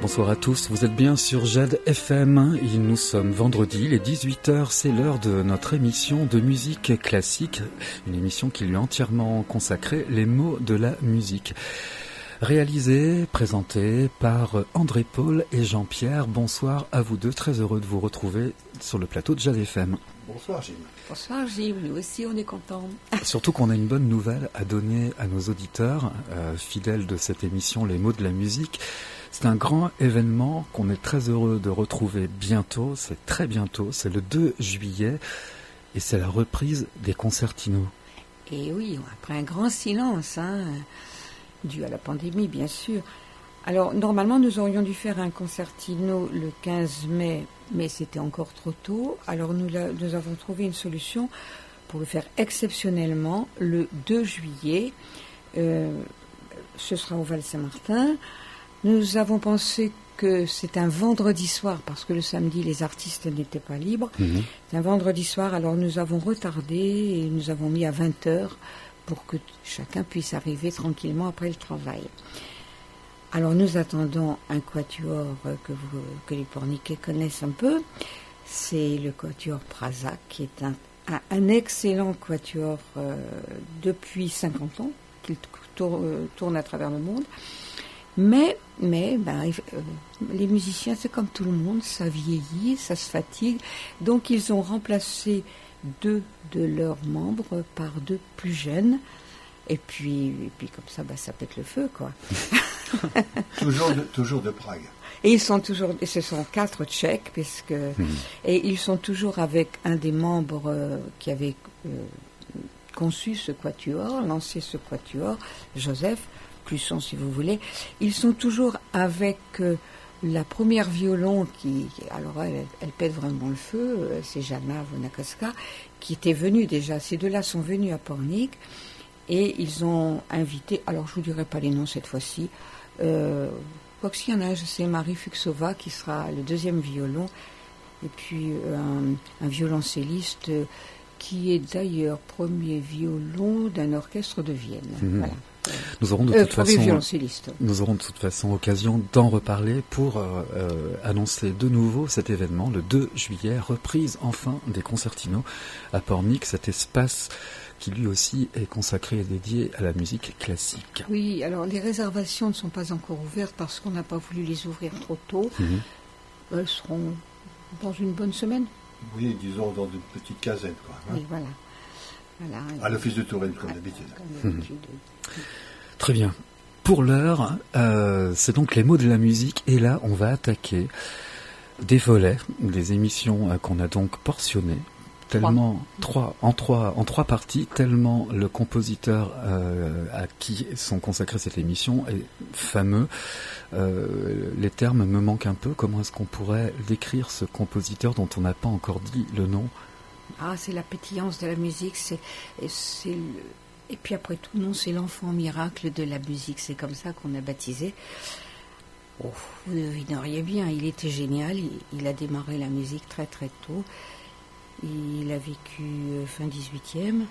Bonsoir à tous, vous êtes bien sur Jade FM, nous sommes vendredi, il est 18h, c'est l'heure de notre émission de musique classique, une émission qui lui est entièrement consacrée, les mots de la musique. Réalisée, présentée par André Paul et Jean-Pierre, bonsoir à vous deux, très heureux de vous retrouver sur le plateau de Jade FM. Bonsoir Gilles. Bonsoir Gilles, nous aussi on est contents. Surtout qu'on a une bonne nouvelle à donner à nos auditeurs, fidèles de cette émission Les mots de la musique. C'est un grand événement qu'on est très heureux de retrouver bientôt, c'est très bientôt, c'est le 2 juillet et c'est la reprise des concertinos. Et oui, après un grand silence, dû à la pandémie bien sûr. Alors normalement nous aurions dû faire un concertino le 15 mai, mais c'était encore trop tôt. Alors nous avons trouvé une solution pour le faire exceptionnellement le 2 juillet. Ce sera au Val-Saint-Martin. Nous avons pensé que c'est un vendredi soir, parce que le samedi, les artistes n'étaient pas libres. C'est un vendredi soir, alors nous avons retardé et nous avons mis à 20h pour que chacun puisse arriver tranquillement après le travail. Alors nous attendons un quatuor que les Porniquais connaissent un peu. C'est le quatuor Prazac, qui est un excellent quatuor depuis 50 ans, qu'il tourne à travers le monde. Mais les musiciens, c'est comme tout le monde, ça vieillit, ça se fatigue. Donc ils ont remplacé 2 de leurs membres par 2 plus jeunes. Et puis comme ça, ça pète le feu, quoi. toujours de Prague. Et ils sont toujours, et ce sont 4 Tchèques, et ils sont toujours avec un des membres qui avait conçu ce quatuor, lancé ce quatuor, Joseph Clusson, si vous voulez. Ils sont toujours avec la première violon alors elle pète vraiment le feu, c'est Jana Vonakoska, qui était venue déjà. Ces 2-là sont venus à Pornic et ils ont invité, alors je vous dirai pas les noms cette fois-ci, quoi que s'il y en a, je sais, Marie Fuxova qui sera le 2e violon, et puis un violoncelliste qui est d'ailleurs premier violon d'un orchestre de Vienne. Voilà. Nous aurons de toute façon occasion d'en reparler pour annoncer de nouveau cet événement, le 2 juillet, reprise enfin des concertinos à Pornic, cet espace qui lui aussi est consacré et dédié à la musique classique. Oui, alors les réservations ne sont pas encore ouvertes parce qu'on n'a pas voulu les ouvrir trop tôt. Elles seront dans une bonne semaine. Oui, disons dans une petite quinzaine, quoi. Oui, voilà. À l'office de Touraine, comme d'habitude. Très bien. Pour l'heure, c'est donc les mots de la musique. Et là, on va attaquer des volets, des émissions qu'on a donc portionnées. En trois parties, tellement le compositeur à qui sont consacrées cette émission est fameux. Les termes me manquent un peu. Comment est-ce qu'on pourrait décrire ce compositeur dont on n'a pas encore dit le nom ? C'est la pétillance de la musique, et puis après tout, non, c'est l'enfant miracle de la musique, c'est comme ça qu'on a baptisé. Vous devineriez bien, il était génial, il a démarré la musique très très tôt, il a vécu fin 18e,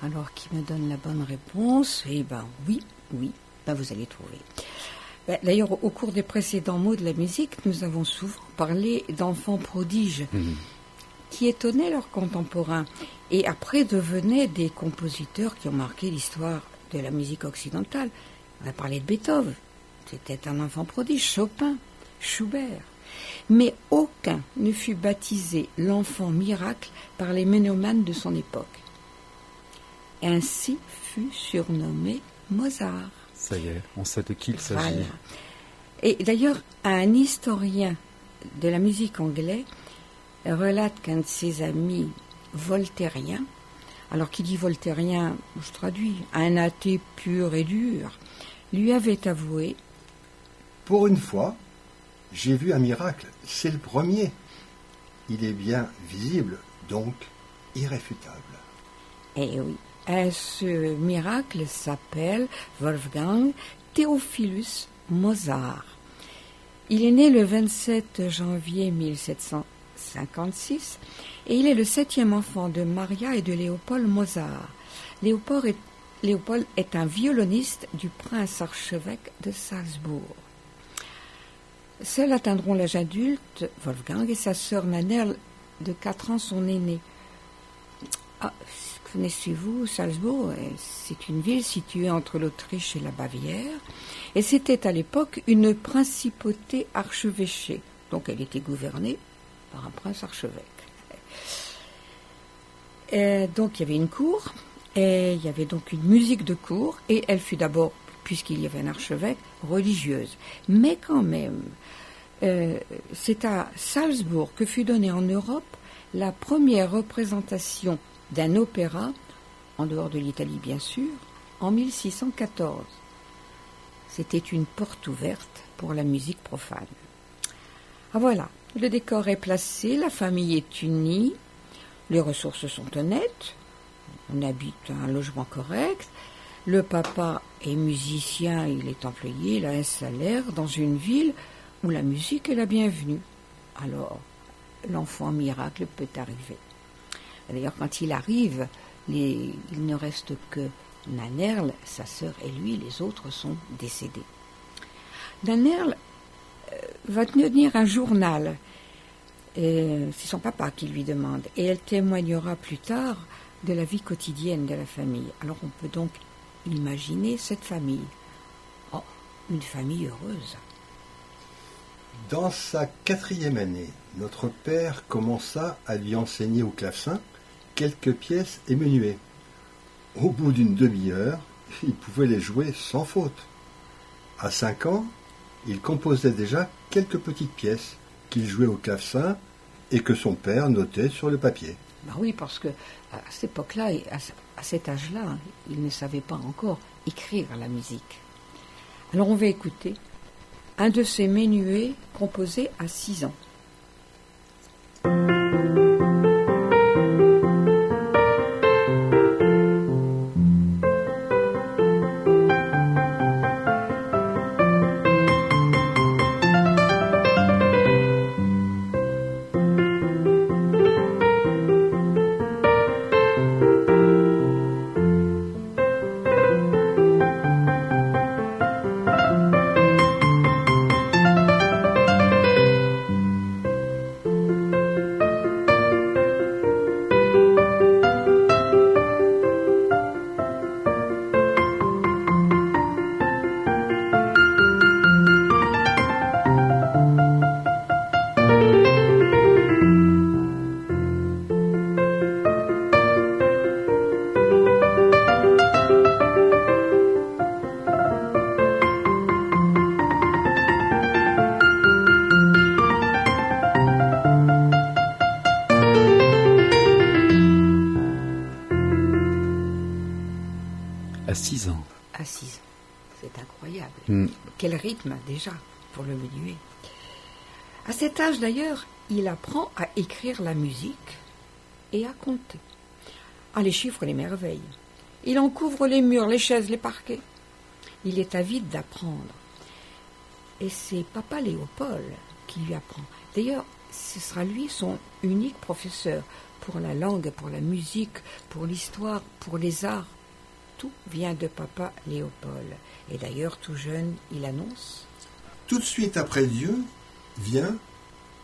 alors qui me donne la bonne réponse, et oui, vous allez trouver. D'ailleurs, au cours des précédents mots de la musique, nous avons souvent parlé d'enfants prodiges, qui étonnaient leurs contemporains et après devenaient des compositeurs qui ont marqué l'histoire de la musique occidentale. On a parlé de Beethoven, c'était un enfant prodige, Chopin, Schubert. Mais aucun ne fut baptisé l'enfant miracle par les mélomanes de son époque. Ainsi fut surnommé Mozart. Ça y est, on sait de qui il s'agit. Voilà. Et d'ailleurs, un historien de la musique anglais relate qu'un de ses amis voltairiens, alors qui dit voltairien, je traduis, un athée pur et dur, lui avait avoué: pour une fois, j'ai vu un miracle, c'est le premier. Il est bien visible, donc irréfutable. Eh oui, ce miracle s'appelle Wolfgang Theophilus Mozart. Il est né le 27 janvier 1756 et il est le 7e enfant de Maria et de Léopold Mozart. Léopold est un violoniste du prince archevêque de Salzbourg. Seuls atteindront l'âge adulte. Wolfgang et sa sœur Nannerl, de 4 ans, sont aînés. Ah, connaissez-vous Salzbourg? C'est une ville située entre l'Autriche et la Bavière. Et c'était à l'époque une principauté archevêchée. Donc elle était gouvernée par un prince archevêque. Et donc il y avait une cour, et il y avait donc une musique de cour, et elle fut d'abord, puisqu'il y avait un archevêque, religieuse. Mais quand même, c'est à Salzbourg que fut donnée en Europe la première représentation d'un opéra, en dehors de l'Italie bien sûr, en 1614. C'était une porte ouverte pour la musique profane. Ah voilà, le décor est placé, la famille est unie, les ressources sont honnêtes, on habite un logement correct, le papa est musicien, il est employé, il a un salaire dans une ville où la musique est la bienvenue. Alors, l'enfant miracle peut arriver. D'ailleurs, quand il arrive, il ne reste que Nannerl, sa sœur et lui, les autres sont décédés. Nannerl va tenir un journal. C'est son papa qui lui demande. Et elle témoignera plus tard de la vie quotidienne de la famille. Alors on peut donc imaginer cette famille. Oh, une famille heureuse. Dans sa 4e année, notre père commença à lui enseigner au clavecin quelques pièces et menuets. Au bout d'une demi-heure, il pouvait les jouer sans faute. À 5 ans, il composait déjà quelques petites pièces qu'il jouait au clavecin et que son père notait sur le papier. Ben oui, parce que à cette époque-là, et à cet âge-là, il ne savait pas encore écrire la musique. Alors on va écouter un de ces menuets composés à 6 ans. À 6 ans. À 6 ans. C'est incroyable. Quel rythme déjà pour le menuet. À cet âge d'ailleurs, il apprend à écrire la musique et à compter. Ah, les chiffres, les merveilles. Il en couvre les murs, les chaises, les parquets. Il est avide d'apprendre. Et c'est papa Léopold qui lui apprend. D'ailleurs, ce sera lui son unique professeur pour la langue, pour la musique, pour l'histoire, pour les arts. Tout vient de papa Léopold. Et d'ailleurs, tout jeune, il annonce... Tout de suite après Dieu vient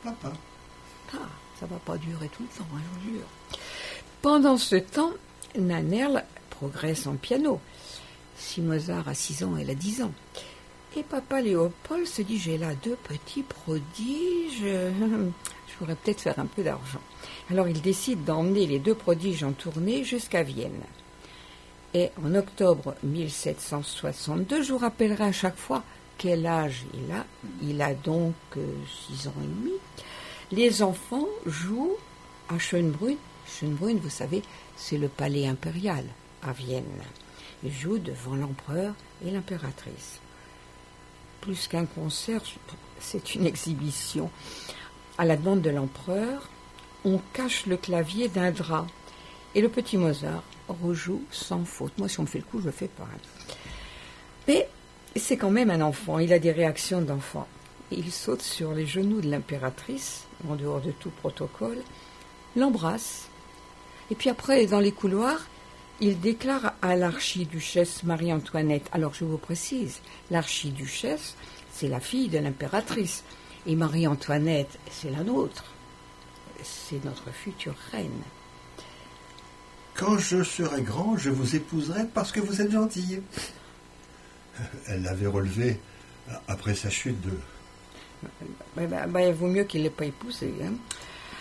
papa. Ah, ça va pas durer tout le temps, hein, je vous jure. Pendant ce temps, Nannerl progresse en piano. Si Mozart a 6 ans, elle a 10 ans. Et papa Léopold se dit, j'ai là 2 petits prodiges, je pourrais peut-être faire un peu d'argent. Alors il décide d'emmener les 2 prodiges en tournée jusqu'à Vienne. Et en octobre 1762, je vous rappellerai à chaque fois quel âge il a. Il a donc 6 ans et demi. Les enfants jouent à Schönbrunn. Schönbrunn, vous savez, c'est le palais impérial à Vienne. Ils jouent devant l'empereur et l'impératrice. Plus qu'un concert, c'est une exhibition. À la demande de l'empereur, on cache le clavier d'un drap. Et le petit Mozart rejoue sans faute. Moi, si on me fait le coup, je le fais pas. Mais c'est quand même un enfant. Il a des réactions d'enfant. Il saute sur les genoux de l'impératrice, en dehors de tout protocole, l'embrasse. Et puis après, dans les couloirs, il déclare à l'archiduchesse Marie-Antoinette. Alors, je vous précise, l'archiduchesse, c'est la fille de l'impératrice. Et Marie-Antoinette, c'est la nôtre. C'est notre future reine. Quand je serai grand, je vous épouserai parce que vous êtes gentille. Elle l'avait relevé après sa chute de... Il vaut mieux qu'il ne l'ait pas épousée. Hein.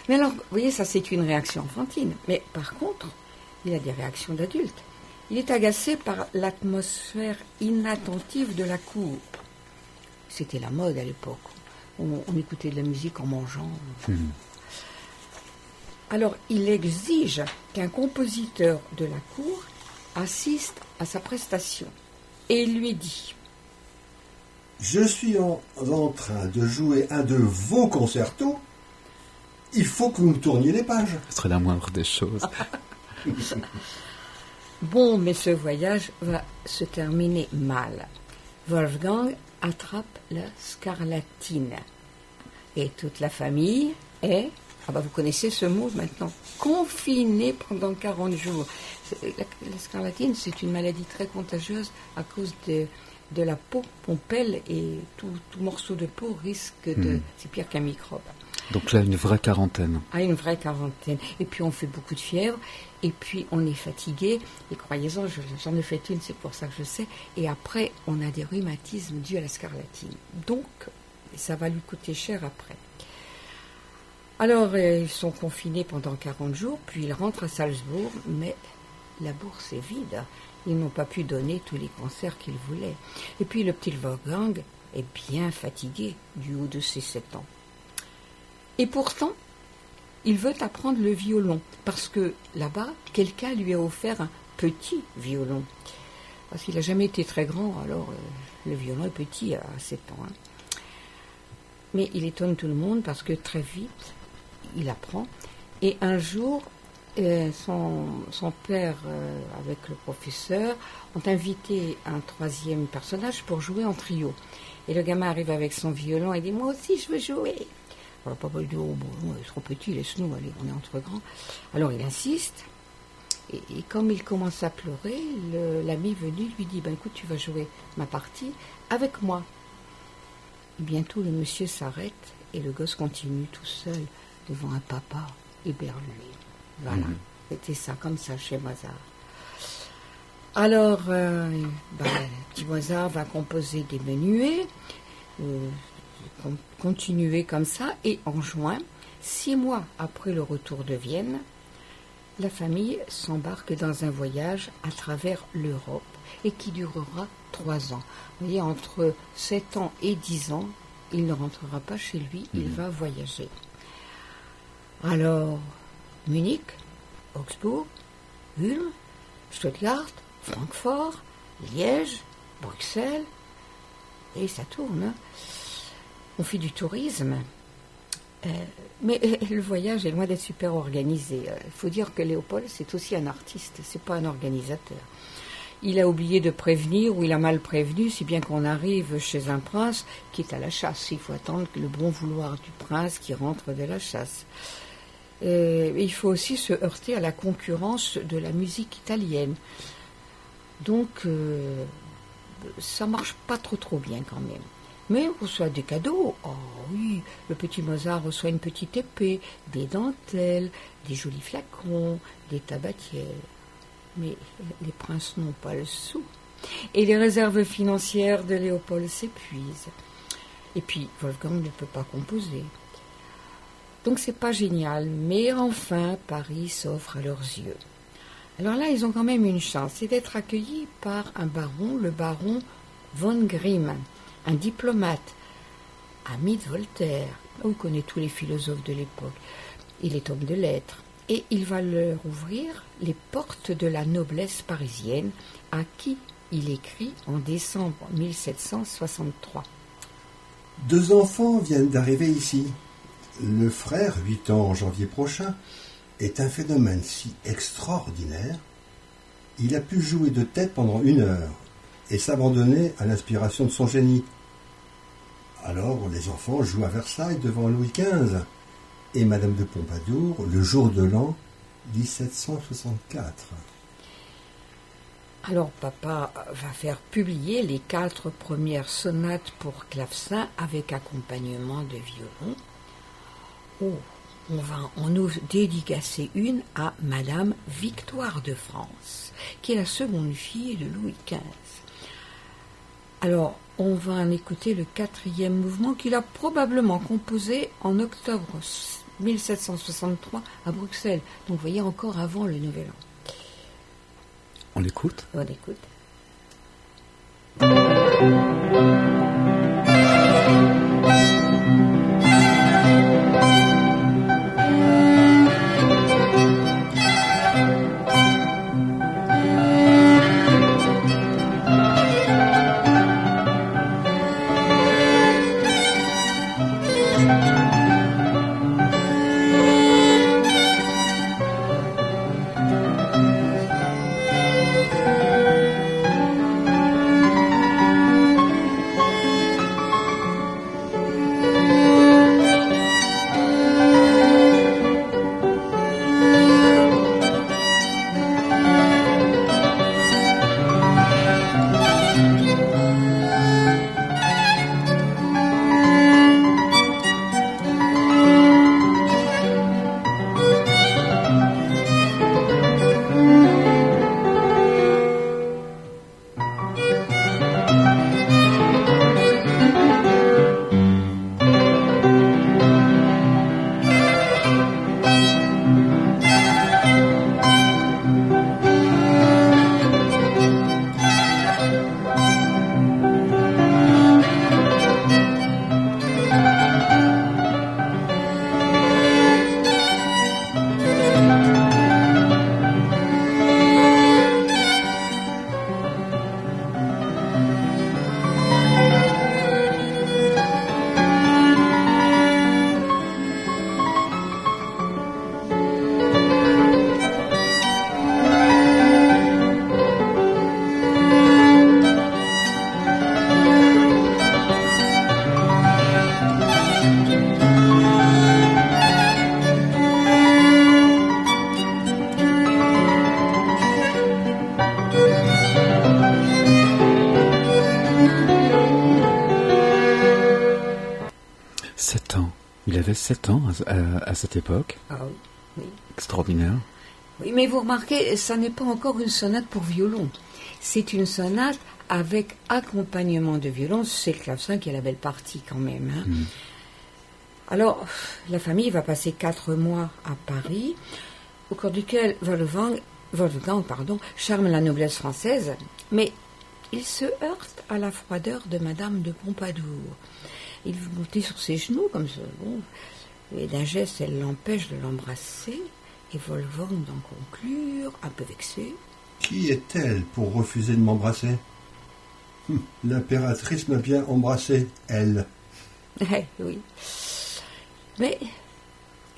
Mais alors, vous voyez, ça c'est une réaction enfantine. Mais par contre, il a des réactions d'adulte. Il est agacé par l'atmosphère inattentive de la cour. C'était la mode à l'époque. On écoutait de la musique en mangeant. Alors, il exige qu'un compositeur de la cour assiste à sa prestation. Et il lui dit: je suis en train de jouer un de vos concertos. Il faut que vous me tourniez les pages. Ce serait la moindre des choses. Bon, mais ce voyage va se terminer mal. Wolfgang attrape la scarlatine. Et toute la famille est, vous connaissez ce mot maintenant, confinée pendant 40 jours. La scarlatine, c'est une maladie très contagieuse à cause de la peau. On pèle et tout morceau de peau risque de... C'est pire qu'un microbe. Donc là, une vraie quarantaine. Une vraie quarantaine. Et puis on fait beaucoup de fièvre, et puis on est fatigué. Et croyez-en, j'en ai fait une, c'est pour ça que je sais. Et après, on a des rhumatismes dus à la scarlatine. Donc, ça va lui coûter cher après. Alors, ils sont confinés pendant 40 jours, puis ils rentrent à Salzbourg, mais la bourse est vide. Ils n'ont pas pu donner tous les concerts qu'ils voulaient. Et puis le petit Wolfgang est bien fatigué du haut de ses 7 ans. Et pourtant, il veut apprendre le violon, parce que là-bas, quelqu'un lui a offert un petit violon. Parce qu'il n'a jamais été très grand, alors le violon est petit à 7 ans. Hein. Mais il étonne tout le monde parce que très vite, il apprend. Et un jour, son père, avec le professeur, ont invité un troisième personnage pour jouer en trio. Et le gamin arrive avec son violon et dit: moi aussi je veux jouer. Alors papa dit: oh bon, il est trop petit, laisse-nous, allez, on est entre grands. Alors il insiste, et comme il commence à pleurer, l'ami venu lui dit: écoute, tu vas jouer ma partie avec moi. Et bientôt le monsieur s'arrête et le gosse continue tout seul devant un papa éberlué. Voilà, c'était ça, comme ça chez Mozart. Alors, petit Mozart va composer des menuets, continuer comme ça, et en juin, 6 mois après le retour de Vienne, la famille s'embarque dans un voyage à travers l'Europe et qui durera 3 ans. Vous voyez, entre 7 ans et 10 ans, il ne rentrera pas chez lui, il va voyager. Alors, Munich, Augsbourg, Ulm, Stuttgart, Francfort, Liège, Bruxelles, et ça tourne. Hein. On fait du tourisme, mais le voyage est loin d'être super organisé. Il faut dire que Léopold, c'est aussi un artiste, c'est pas un organisateur. Il a oublié de prévenir, ou il a mal prévenu, si bien qu'on arrive chez un prince qui est à la chasse. Il faut attendre le bon vouloir du prince qui rentre de la chasse. Il faut aussi se heurter à la concurrence de la musique italienne. Donc, ça marche pas trop bien quand même. Mais on reçoit des cadeaux. Oh oui, le petit Mozart reçoit une petite épée, des dentelles, des jolis flacons, des tabatières. Mais les princes n'ont pas le sou. Et les réserves financières de Léopold s'épuisent. Et puis, Wolfgang ne peut pas composer. Donc c'est pas génial, mais enfin, Paris s'offre à leurs yeux. Alors là, ils ont quand même une chance, c'est d'être accueillis par un baron, le baron von Grimm, un diplomate, ami de Voltaire. On connaît tous les philosophes de l'époque. Il est homme de lettres. Et il va leur ouvrir les portes de la noblesse parisienne, à qui il écrit en décembre 1763. 2 enfants viennent d'arriver ici. Le frère, 8 ans en janvier prochain, est un phénomène si extraordinaire. Il a pu jouer de tête pendant 1 heure et s'abandonner à l'inspiration de son génie. Alors les enfants jouent à Versailles devant Louis XV et Madame de Pompadour le jour de l'an 1764. Alors papa va faire publier les 4 premières sonates pour clavecin avec accompagnement de violon. Oh, on va en nous dédicacer une à Madame Victoire de France, qui est la seconde fille de Louis XV. Alors, on va en écouter le 4e mouvement qu'il a probablement composé en octobre 1763 à Bruxelles. Donc, vous voyez, encore avant le Nouvel An. On l'écoute? On écoute. Il avait 7 ans à cette époque. Ah oui, oui. Extraordinaire. Oui, mais vous remarquez, ça n'est pas encore une sonate pour violon. C'est une sonate avec accompagnement de violon. C'est le clavecin qui a la belle partie quand même. Hein. Mm. Alors, la famille va passer 4 mois à Paris, au cours duquel Wolfgang charme la noblesse française, mais il se heurte à la froideur de Madame de Pompadour. Il veut monter sur ses genoux comme ça, bon, et d'un geste, elle l'empêche de l'embrasser, et Wolfgang d'en conclure, un peu vexé. Qui est-elle pour refuser de m'embrasser ? L'impératrice m'a bien embrassé, elle. Oui. Mais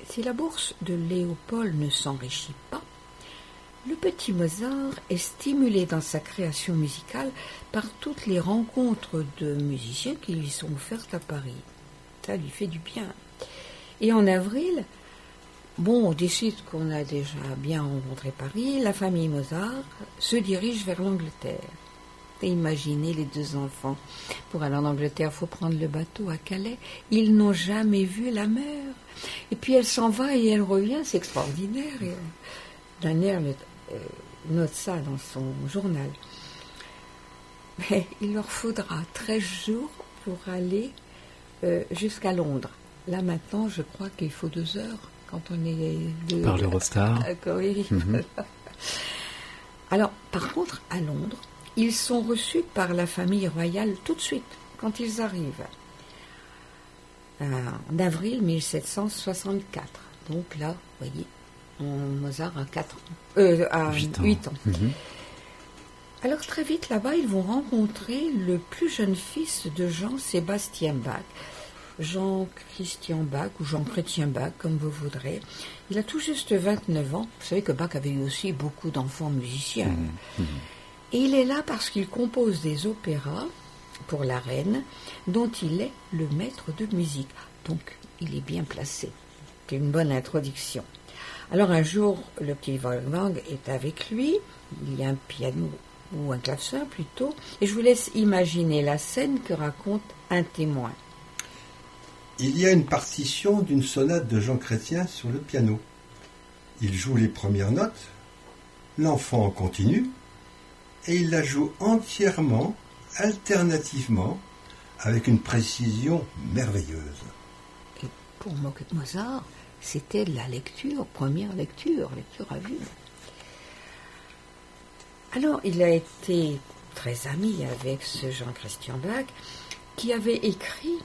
si la bourse de Léopold ne s'enrichit pas, le petit Mozart est stimulé dans sa création musicale par toutes les rencontres de musiciens qui lui sont offertes à Paris. Ça lui fait du bien. Et en avril, on décide qu'on a déjà bien rencontré Paris, la famille Mozart se dirige vers l'Angleterre. Et imaginez les 2 enfants. Pour aller en Angleterre, il faut prendre le bateau à Calais. Ils n'ont jamais vu la mer. Et puis elle s'en va et elle revient, c'est extraordinaire. Et Danner note ça dans son journal. Mais il leur faudra 13 jours pour aller jusqu'à Londres. Là maintenant, je crois qu'il faut 2 heures quand on est... Par l'Eurostar. Oui. Mm-hmm. Alors, par contre, à Londres, ils sont reçus par la famille royale tout de suite, quand ils arrivent. En avril 1764. Donc là, vous voyez, Mozart a 8 ans. Mm-hmm. Alors très vite, là-bas, ils vont rencontrer le plus jeune fils de Jean-Sébastien Bach. Jean-Christian Bach ou Jean-Chrétien Bach, comme vous voudrez. Il a tout juste 29 ans. Vous savez que Bach avait eu aussi beaucoup d'enfants musiciens. Mmh. Et il est là parce qu'il compose des opéras pour la reine, dont il est le maître de musique. Donc, il est bien placé. C'est une bonne introduction. Alors, un jour, le petit Wolfgang est avec lui. Il y a un piano ou un clavecin plutôt, et je vous laisse imaginer la scène que raconte un témoin. Il y a une partition d'une sonate de Jean Chrétien sur le piano. Il joue les premières notes, l'enfant continue, et il la joue entièrement, alternativement, avec une précision merveilleuse. Et pour Mozart, c'était la lecture, première lecture à vue. Alors, il a été très ami avec ce Jean-Christian Bach, qui avait écrit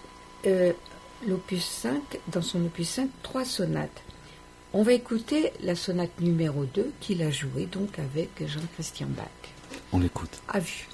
l'opus 5, dans son opus 5, 3 sonates. On va écouter la sonate numéro 2 qu'il a jouée donc avec Jean-Christian Bach. On l'écoute. À vue.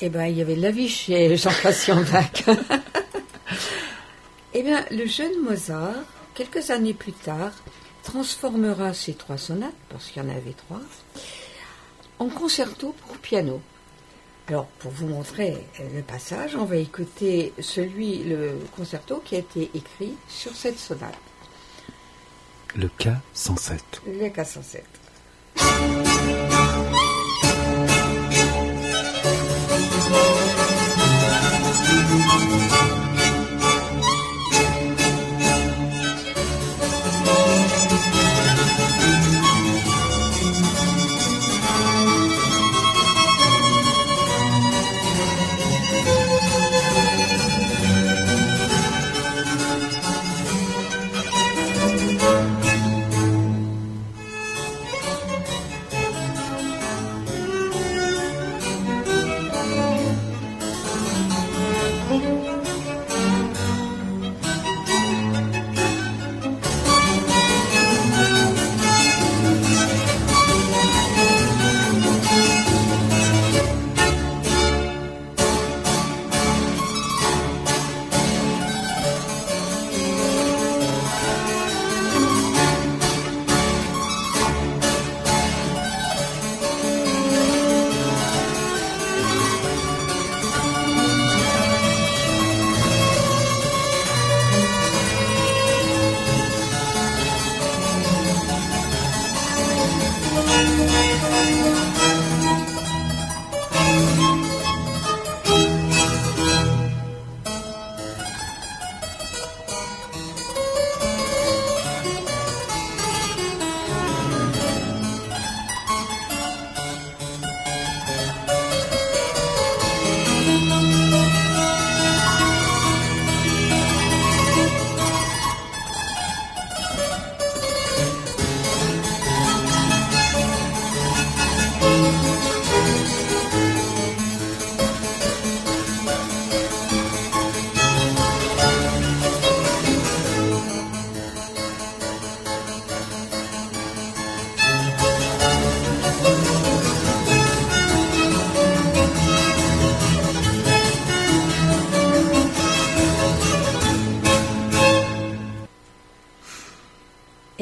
Eh bien, il y avait de la vie chez Jean-Christian Bach. Eh bien, le jeune Mozart, quelques années plus tard, transformera ces 3 sonates, parce qu'il y en avait 3, en concerto pour piano. Alors, pour vous montrer le passage, on va écouter le concerto qui a été écrit sur cette sonate. Le K107. Le K107.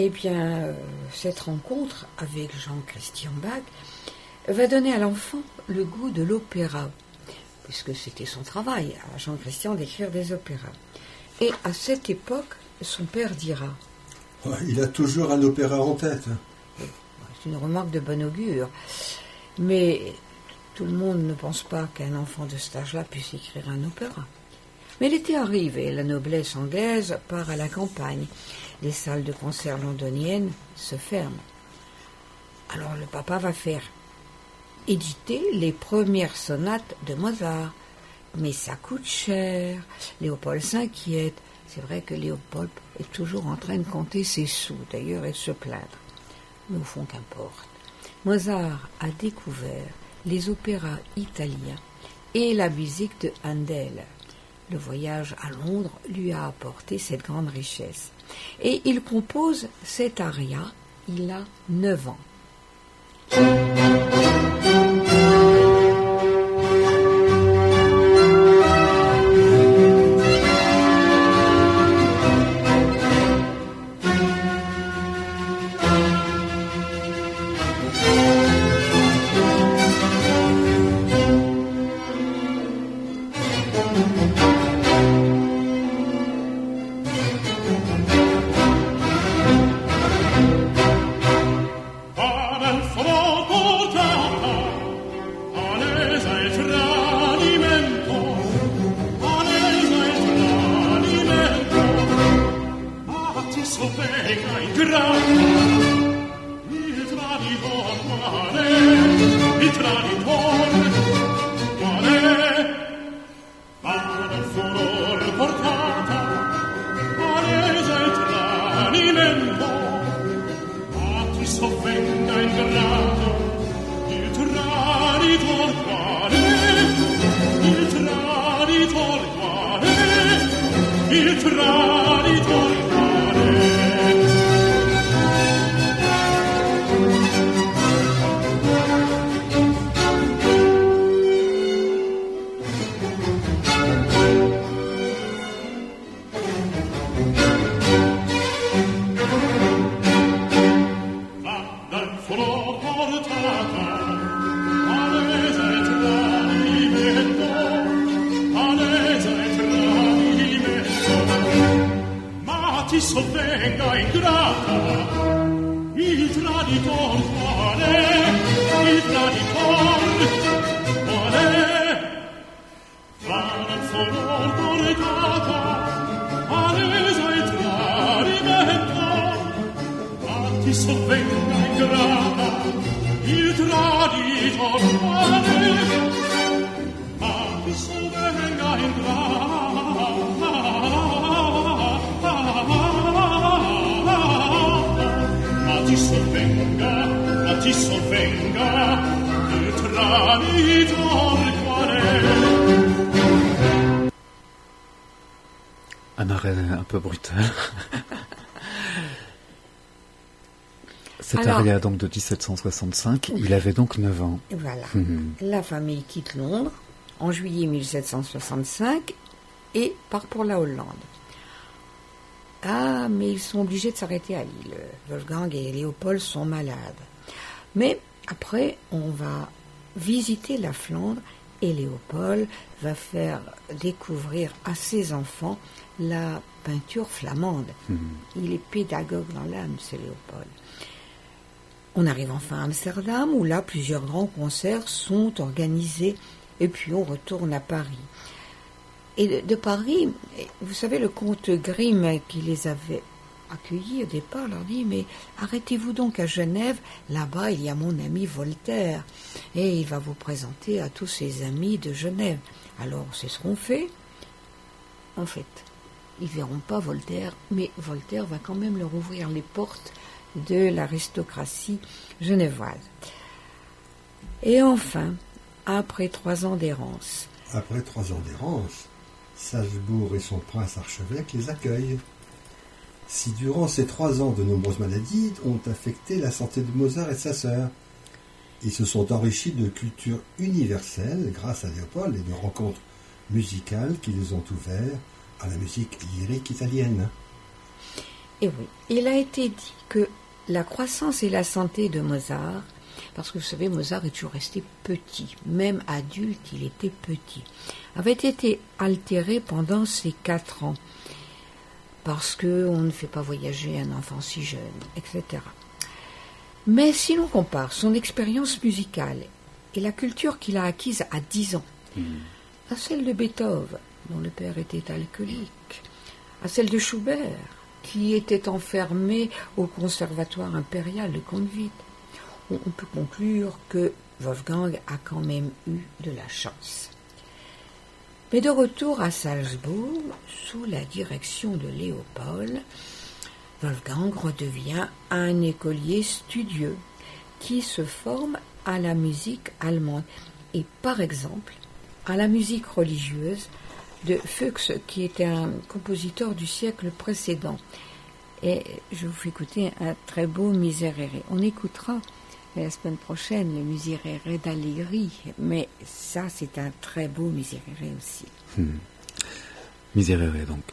Eh bien, cette rencontre avec Jean-Christian Bach va donner à l'enfant le goût de l'opéra, puisque c'était son travail, à Jean-Christian, d'écrire des opéras. Et à cette époque, son père dira... Il a toujours un opéra en tête. C'est une remarque de bon augure. Mais tout le monde ne pense pas qu'un enfant de cet âge-là puisse écrire un opéra. Mais l'été arrive et la noblesse anglaise part à la campagne. Les salles de concert londoniennes se ferment. Alors le papa va faire éditer les premières sonates de Mozart. Mais ça coûte cher. Léopold s'inquiète. C'est vrai que Léopold est toujours en train de compter ses sous, d'ailleurs, et de se plaindre. Mais au fond, qu'importe. Mozart a découvert les opéras italiens et la musique de Handel. Le voyage à Londres lui a apporté cette grande richesse. Et il compose cet aria, il a 9 ans. Un arrêt un peu brutal. Cet aria donc de 1765, oui. Il avait donc 9 ans. Voilà. La famille quitte Londres en juillet 1765 et part pour la Hollande. Ah, mais ils sont obligés de s'arrêter à Lille. Wolfgang et Léopold sont malades. Mais après, on va visiter la Flandre et Léopold va faire découvrir à ses enfants la peinture flamande. Il est pédagogue dans l'âme, ce Léopold. On arrive enfin à Amsterdam, où là, plusieurs grands concerts sont organisés, et puis on retourne à Paris. Et de Paris, vous savez, le comte Grimm qui les avait accueillis au départ leur dit « Mais arrêtez-vous donc à Genève, là-bas il y a mon ami Voltaire, et il va vous présenter à tous ses amis de Genève. » Alors c'est ce qu'on fait. En fait, ils ne verront pas Voltaire, mais Voltaire va quand même leur ouvrir les portes de l'aristocratie genevoise. Et enfin, après 3 ans d'errance. Après 3 ans d'errance, Salzbourg et son prince archevêque les accueillent. Si durant ces 3 ans de nombreuses maladies ont affecté la santé de Mozart et de sa sœur, ils se sont enrichis de culture universelle grâce à Léopold et de rencontres musicales qui les ont ouverts à la musique lyrique italienne. Et oui, il a été dit que la croissance et la santé de Mozart, parce que vous savez, Mozart est toujours resté petit, même adulte, il était petit, avait été altérée pendant ces 4 ans, parce qu'on ne fait pas voyager un enfant si jeune, etc. Mais si l'on compare son expérience musicale et la culture qu'il a acquise à 10 ans, à celle de Beethoven, dont le père était alcoolique, à celle de Schubert, qui était enfermé au conservatoire impérial de Conneville, on peut conclure que Wolfgang a quand même eu de la chance. Mais de retour à Salzbourg, sous la direction de Léopold, Wolfgang redevient un écolier studieux qui se forme à la musique allemande et par exemple à la musique religieuse de Fuchs, qui était un compositeur du siècle précédent. Et je vous fais écouter un très beau Miserere. On écoutera la semaine prochaine le Miserere d'Allegri, mais ça c'est un très beau Miserere aussi. Miserere donc.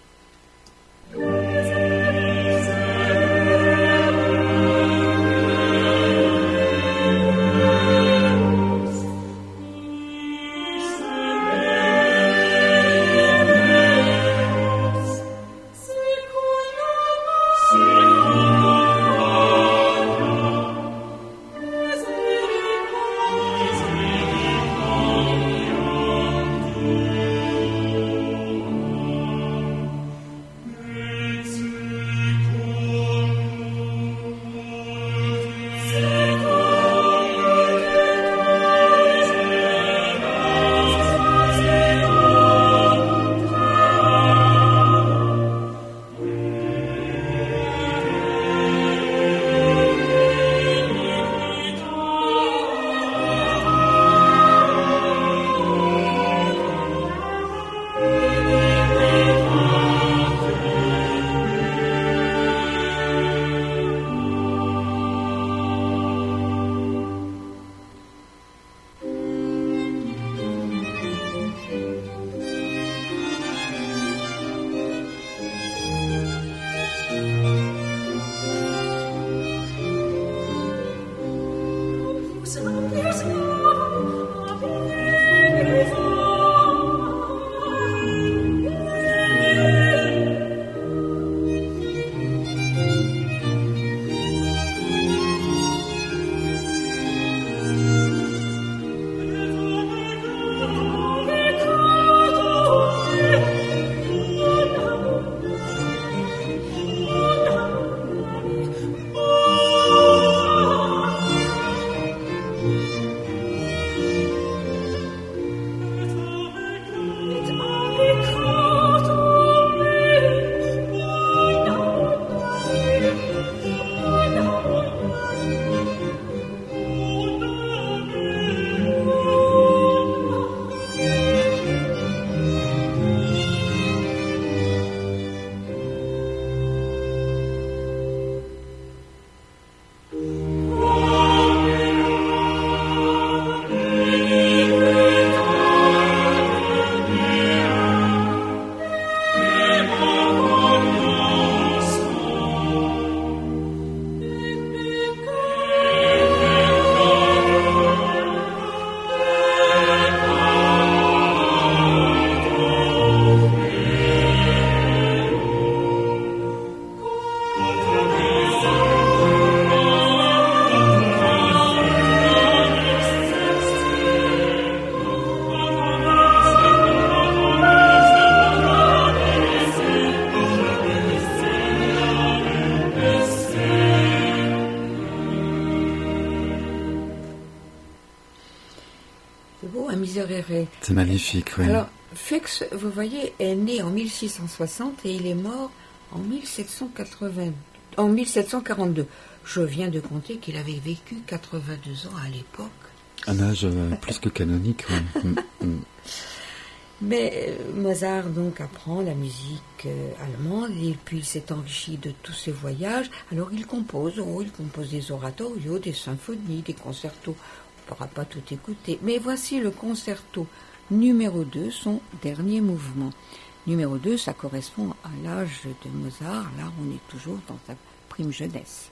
C'est magnifique, oui. Alors, Fuchs, vous voyez, est né en 1660 et il est mort en 1742. Je viens de compter qu'il avait vécu 82 ans à l'époque. Un âge plus que canonique, oui. Mais Mozart donc apprend la musique allemande et puis il s'est enrichi de tous ses voyages. Alors il compose des oratorios, des symphonies, des concertos. On ne pourra pas tout écouter. Mais voici le concerto numéro 2, son dernier mouvement. Numéro 2, ça correspond à l'âge de Mozart. Là, on est toujours dans sa prime jeunesse.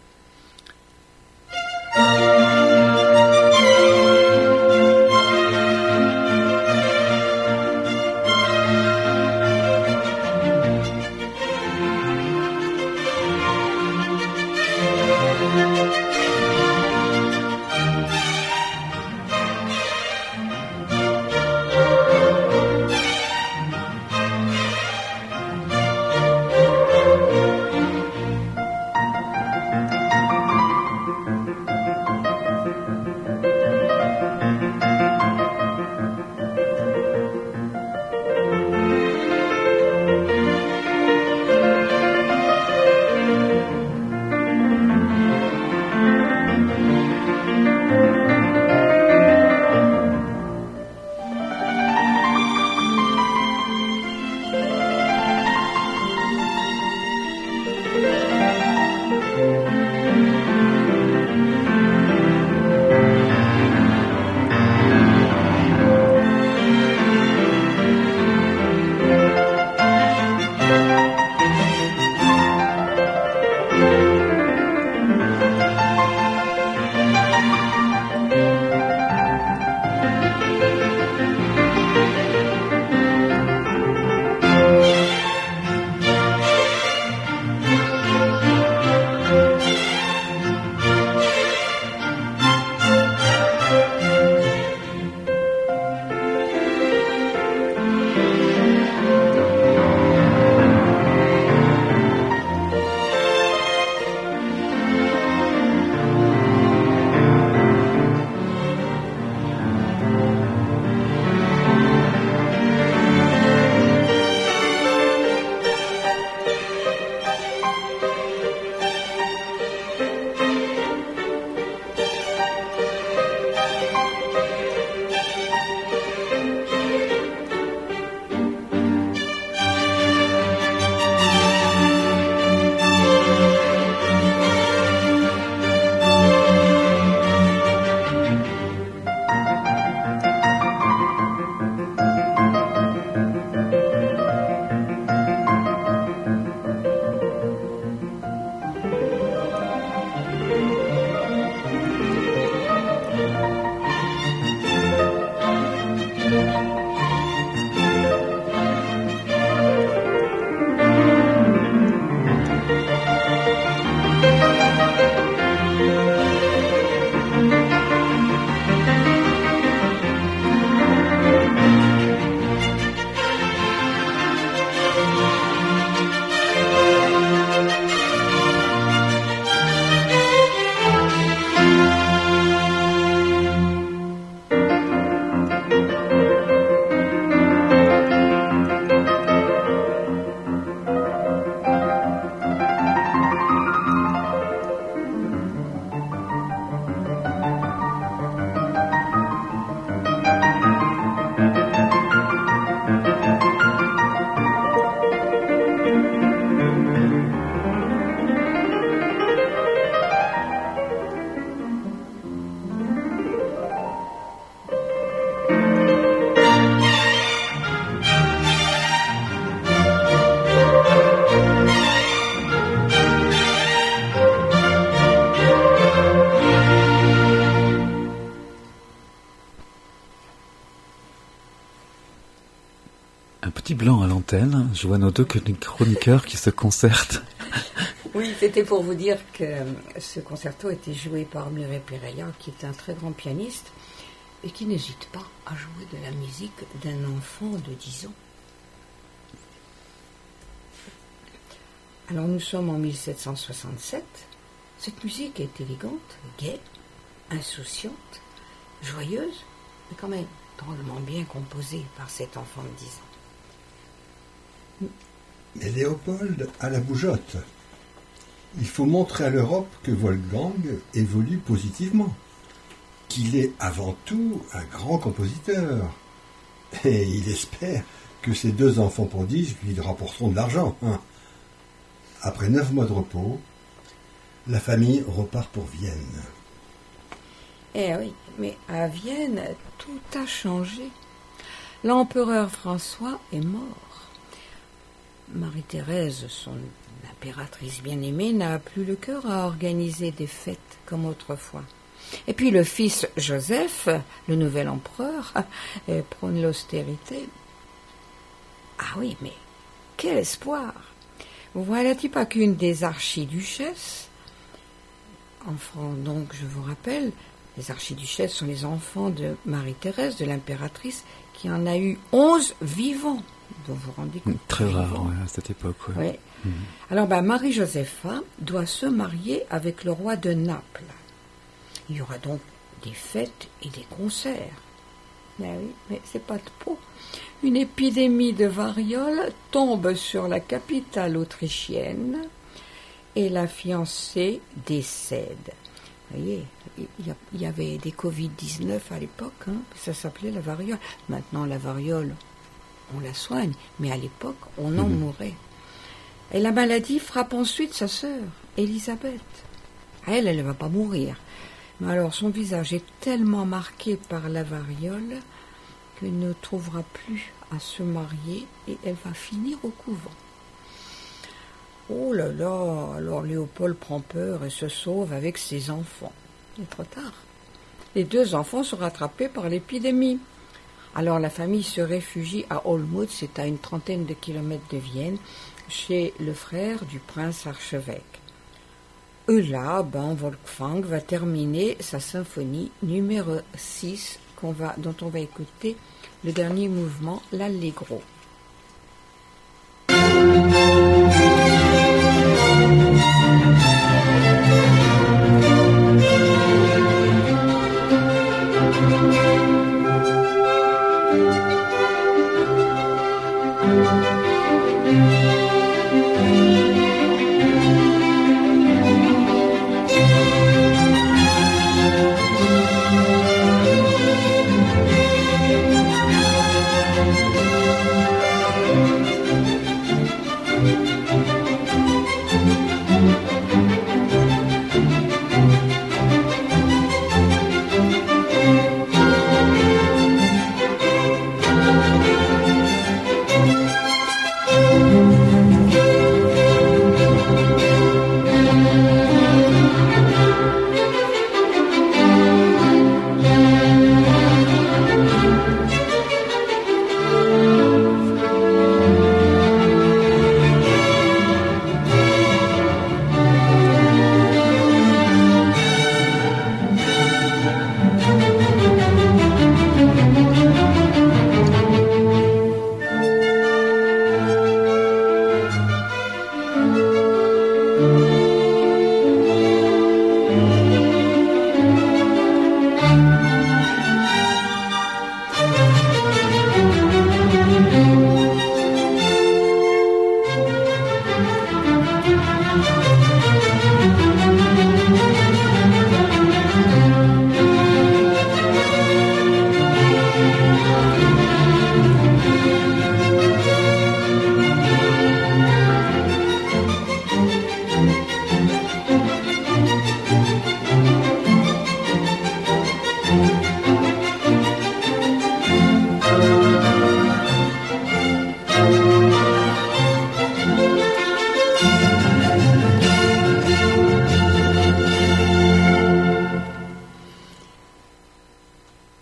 Blanc à l'antenne. Je vois nos deux chroniqueurs qui se concertent. Oui, c'était pour vous dire que ce concerto était joué par Murray Perella, qui est un très grand pianiste et qui n'hésite pas à jouer de la musique d'un enfant de 10 ans. Alors nous sommes en 1767. Cette musique est élégante, gaie, insouciante, joyeuse, mais quand même drôlement bien composée par cet enfant de 10 ans. Mais Léopold a la bougeotte. Il faut montrer à l'Europe que Wolfgang évolue positivement, qu'il est avant tout un grand compositeur. Et il espère que ces deux enfants prodiges lui rapporteront de l'argent. Après 9 mois de repos, la famille repart pour Vienne. Eh oui, mais à Vienne, tout a changé. L'empereur François est mort. Marie-Thérèse, son impératrice bien-aimée, n'a plus le cœur à organiser des fêtes comme autrefois. Et puis le fils Joseph, le nouvel empereur, prône l'austérité. Ah oui, mais quel espoir! Voilà-t-il pas qu'une des archiduchesses, enfants donc, je vous rappelle, les archiduchesses sont les enfants de Marie-Thérèse, de l'impératrice, qui en a eu 11 vivants. Vous vous rendez compte? Très rare, ouais, à cette époque. Ouais. Ouais. Alors, Marie-Josépha doit se marier avec le roi de Naples. Il y aura donc des fêtes et des concerts. Ben oui, mais c'est pas de peau. Une épidémie de variole tombe sur la capitale autrichienne et la fiancée décède. Vous voyez, il y avait des Covid-19 à l'époque, hein, ça s'appelait la variole. Maintenant, la variole, on la soigne, mais à l'époque, on en mourait. Et la maladie frappe ensuite sa sœur, Élisabeth. Elle ne va pas mourir. Mais alors, son visage est tellement marqué par la variole qu'elle ne trouvera plus à se marier et elle va finir au couvent. Oh là là, alors Léopold prend peur et se sauve avec ses enfants. Il est trop tard. Les 2 enfants sont rattrapés par l'épidémie. Alors la famille se réfugie à Olmütz, c'est à une 30aine de kilomètres de Vienne, chez le frère du prince archevêque. Et là, Wolfgang va terminer sa symphonie numéro 6, dont on va écouter le dernier mouvement, l'Allegro.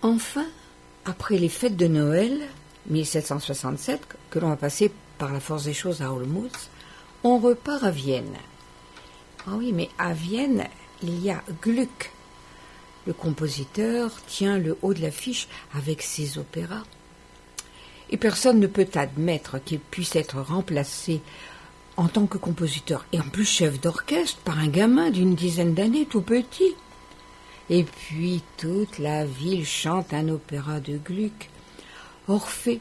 Enfin, après les fêtes de Noël, 1767, que l'on va passer par la force des choses à Olmütz, on repart à Vienne. Ah oui, mais à Vienne, il y a Gluck. Le compositeur tient le haut de l'affiche avec ses opéras. Et personne ne peut admettre qu'il puisse être remplacé en tant que compositeur, et en plus chef d'orchestre, par un gamin d'une 10aine d'années, tout petit. Et puis toute la ville chante un opéra de Gluck, Orphée,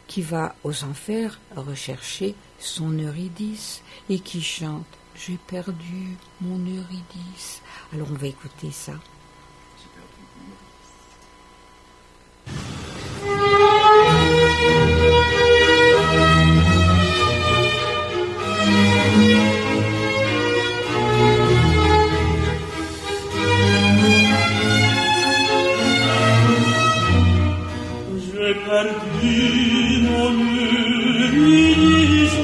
qui va aux enfers rechercher son Eurydice et qui chante « J'ai perdu mon Eurydice ». Alors on va écouter ça. J'ai perdu mon Eurydice.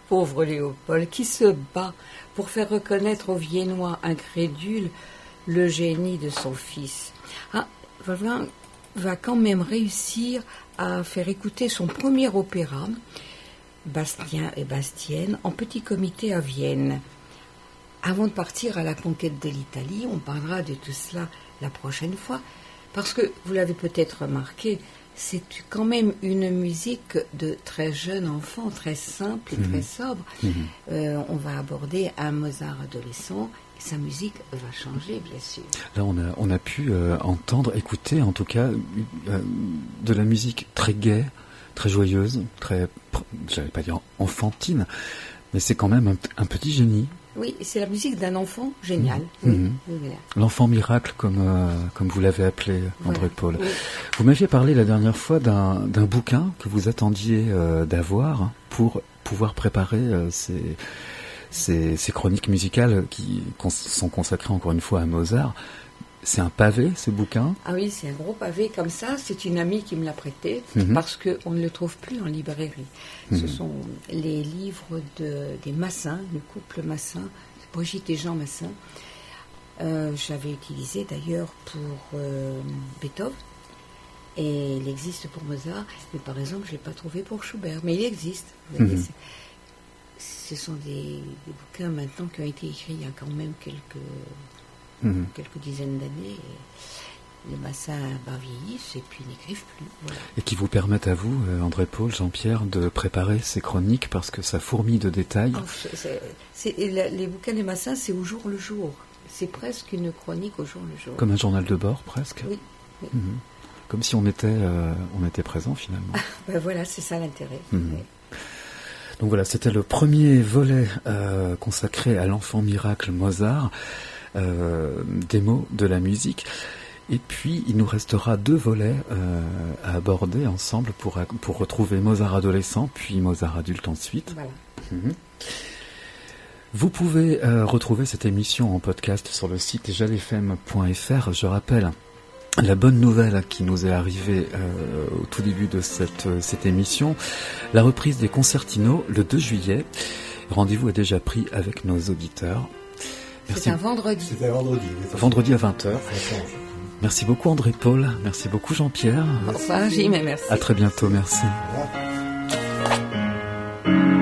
Pauvre Léopold, qui se bat pour faire reconnaître aux Viennois incrédules le génie de son fils. Wolfgang va quand même réussir à faire écouter son premier opéra, Bastien et Bastienne, en petit comité à Vienne. Avant de partir à la conquête de l'Italie, on parlera de tout cela la prochaine fois, parce que, vous l'avez peut-être remarqué, c'est quand même une musique de très jeune enfant, très simple et très sobre. On va aborder un Mozart adolescent, et sa musique va changer, bien sûr. Là, on a pu écouter, en tout cas, de la musique très gaie, très joyeuse, très, j'allais pas dire enfantine, mais c'est quand même un petit génie. Oui, c'est la musique d'un enfant génial. Oui, voilà. L'enfant miracle, comme vous l'avez appelé, André Paul. Oui. Vous m'aviez parlé la dernière fois d'un bouquin que vous attendiez d'avoir pour pouvoir préparer ces chroniques musicales qui sont consacrées encore une fois à Mozart. C'est un pavé, ce bouquin? Ah oui, c'est un gros pavé comme ça. C'est une amie qui me l'a prêté parce qu'on ne le trouve plus en librairie. Ce sont les livres des Massin, le couple Massin, Brigitte et Jean Massin. J'avais utilisé d'ailleurs pour Beethoven et il existe pour Mozart, mais par exemple, je ne l'ai pas trouvé pour Schubert, mais il existe. Vous voyez, ce sont des bouquins maintenant qui ont été écrits il y a quand même quelques dizaines d'années. Les Massins vieillissent et puis n'écrivent plus. Voilà. Et qui vous permettent à vous, André Paul, Jean-Pierre, de préparer ces chroniques parce que ça fourmille de détails. Les bouquins des Massins, c'est au jour le jour. C'est presque une chronique au jour le jour. Comme un journal de bord, presque. Oui. Comme si on était présent finalement. Ben voilà, c'est ça l'intérêt. Donc voilà, c'était le premier volet consacré à l'enfant miracle Mozart. Des mots de la musique. Et puis, il nous restera 2 volets à aborder ensemble pour retrouver Mozart adolescent, puis Mozart adulte ensuite. Voilà. Vous pouvez retrouver cette émission en podcast sur le site jalfm.fr. Je rappelle la bonne nouvelle qui nous est arrivée au tout début de cette émission, la reprise des concertinos le 2 juillet. Rendez-vous est déjà pris avec nos auditeurs. Merci. C'est un vendredi. C'est un vendredi. Vendredi à 20h. Merci beaucoup André Paul, merci beaucoup Jean-Pierre. Au revoir Jim et merci. À très bientôt, merci. Au revoir.